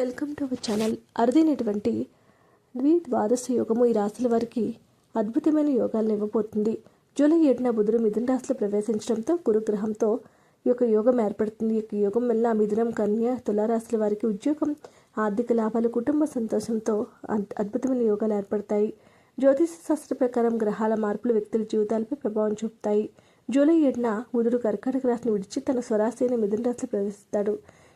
Welcome to our channel. అరుదైనటువంటి ద్వాదశ యోగము ఈ రాశుల వారికి అద్భుతమైన యోగాలను ఇవ్వబోతుంది. జూలై 7న బుధుడు మిథున రాశిలో ప్రవేశించడంతో గురుగ్రహంతో ఈ యొక్క యోగం ఏర్పడుతుంది. ఈ యొక్క యోగం వల్ల మిథునం, కన్య, తులారాశుల వారికి ఉద్యోగం, ఆర్థిక లాభాలు, కుటుంబ సంతోషంతో అద్భుతమైన యోగాలు ఏర్పడతాయి. జ్యోతిష శాస్త్ర ప్రకారం గ్రహాల మార్పులు వ్యక్తుల జీవితాలపై ప్రభావం చూపుతాయి. జూలై 7న బుధుడు కర్కాటక రాశిని విడిచి తన స్వరాశి అయిన మిథున రాశిలో ప్రవేశిస్తాడు.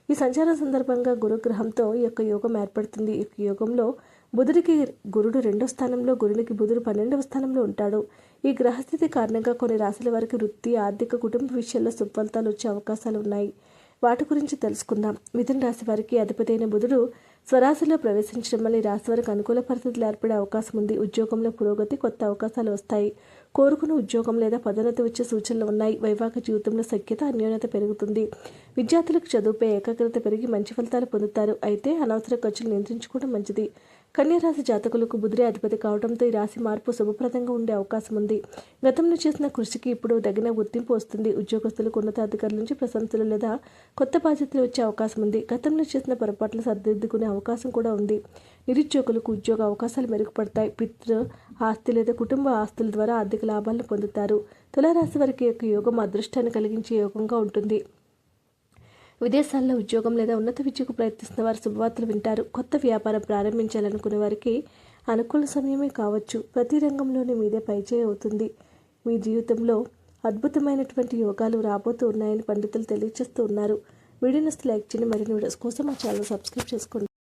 ఈ సంచారం సందర్భంగా గురుగ్రహంతో ఈ యొక్క యోగం ఏర్పడుతుంది. ఈ యొక్క యోగంలో బుధుడికి గురుడు 2వ స్థానంలో, గురునికి బుధుడు 12వ స్థానంలో ఉంటాడు. ఈ గ్రహస్థితి కారణంగా కొన్ని రాశుల వారికి వృత్తి, ఆర్థిక, కుటుంబ విషయాల్లో సుఫలితాలు వచ్చే అవకాశాలు ఉన్నాయి. వాటి గురించి తెలుసుకుందాం. మిథున రాశి వారికి అధిపతి అయిన బుధుడు స్వరాశిలో ప్రవేశించడం వల్ల ఈ రాశి వారికి అనుకూల పరిస్థితులు ఏర్పడే అవకాశం ఉంది. ఉద్యోగంలో పురోగతి, కొత్త అవకాశాలు వస్తాయి. కోరుకున్న ఉద్యోగం లేదా పదోన్నతి వచ్చే సూచనలు ఉన్నాయి. వైవాహిక జీవితంలో సఖ్యత, అన్యోన్యత పెరుగుతుంది. విద్యార్థులకు చదువుపై ఏకాగ్రత పెరిగి మంచి ఫలితాలు పొందుతారు. అయితే అనవసర ఖర్చులు నియంత్రించుకోవడం మంచిది. కన్యా రాశి జాతకులకు బుధుడే అధిపతి కావడంతో ఈ రాశి మార్పు శుభప్రదంగా ఉండే అవకాశం ఉంది. గతంలో చేసిన కృషికి ఇప్పుడు తగిన గుర్తింపు వస్తుంది. ఉద్యోగస్తులకు ఉన్నతాధికారుల నుంచి ప్రశంసలు లేదా కొత్త బాధ్యతలు వచ్చే అవకాశం ఉంది. గతంలో చేసిన పొరపాట్లు సరిదిద్దుకునే అవకాశం కూడా ఉంది. నిరుద్యోగులకు ఉద్యోగ అవకాశాలు మెరుగుపడతాయి. పితృ ఆస్తి లేదా కుటుంబ ఆస్తుల ద్వారా ఆర్థిక లాభాలను పొందుతారు. తులారాశి వారికి యొక్క యోగం అదృష్టాన్ని కలిగించే యోగంగా ఉంటుంది. విదేశాల్లో ఉద్యోగం లేదా ఉన్నత విద్యకు ప్రయత్నిస్తున్న వారు శుభవార్తలు వింటారు. కొత్త వ్యాపారం ప్రారంభించాలనుకునే వారికి అనుకూల సమయమే కావచ్చు. ప్రతి రంగంలోనే మీదే పైచేయి అవుతుంది. మీ జీవితంలో అద్భుతమైనటువంటి యోగాలు రాబోతూ ఉన్నాయని పండితులు తెలియజేస్తూ ఉన్నారు. వీడియోని లైక్ చేయండి. మరిన్ని వీడియోస్ కోసం మా ఛానల్ సబ్స్క్రైబ్ చేసుకోండి.